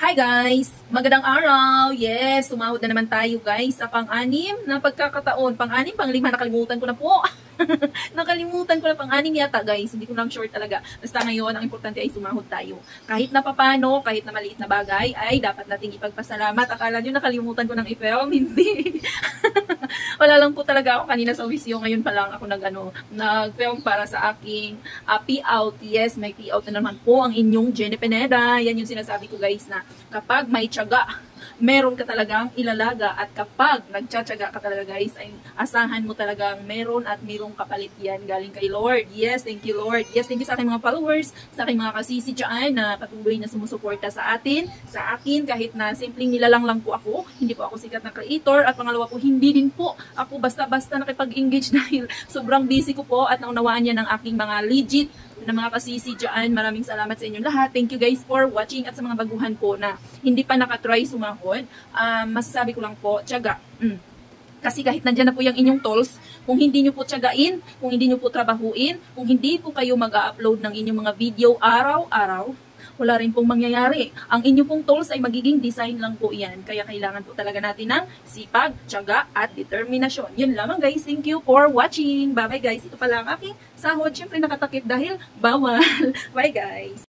Hi guys! Magandang araw! Yes, sumahod na naman tayo guys sa pang-anim na pagkakataon. Pang-anim, pang-lima, nakalimutan ko na po. Nakalimutan ko na pang-anim yata guys. Hindi ko lang sure talaga. Basta ngayon, ang importante ay sumahod tayo. Kahit na papano, kahit na maliit na bagay, ay dapat nating ipagpasalamat. Akala nyo nakalimutan ko ng i-film? Hindi. Wala lang po talaga ako kanina sa wisyo. Ngayon pa lang ako nag-film para sa aking payout. Yes, may payout na naman po ang inyong Jenny Pineda. Yan yung sinasabi ko guys na kapag may tiyaga, meron ka talagang ilalaga, at kapag nagtsatsaga ka talaga guys, ay asahan mo talagang meron at merong kapalit yan galing kay Lord. Yes, thank you Lord. Yes, thank you sa aking mga followers, sa aking mga kasisi dyan na patuloy na sumusuporta sa atin, sa akin, kahit na simpleng nilalang lang po ako, hindi po ako sikat na creator, at pangalawa po, hindi din po ako basta-basta nakipag-engage dahil sobrang busy ko po at naunawaan niya ng aking mga legit na mga kasisi dyan. Maraming salamat sa inyo lahat. Thank you guys for watching, at sa mga baguhan po na hindi pa nakatry sumahod, masasabi ko lang po, tiyaga. Kasi kahit nandyan na po yung inyong tools, kung hindi nyo po tiyagain, kung hindi nyo po trabahuin, kung hindi po kayo mag-upload ng inyong mga video araw-araw, wala rin pong mangyayari. Ang inyong pong tools ay magiging design lang po yan. Kaya kailangan po talaga natin ng sipag, tiyaga, at determinasyon. Yun lamang guys. Thank you for watching. Bye-bye guys. Ito pala ang aking sahod. Siyempre nakatakip dahil bawal. Bye guys.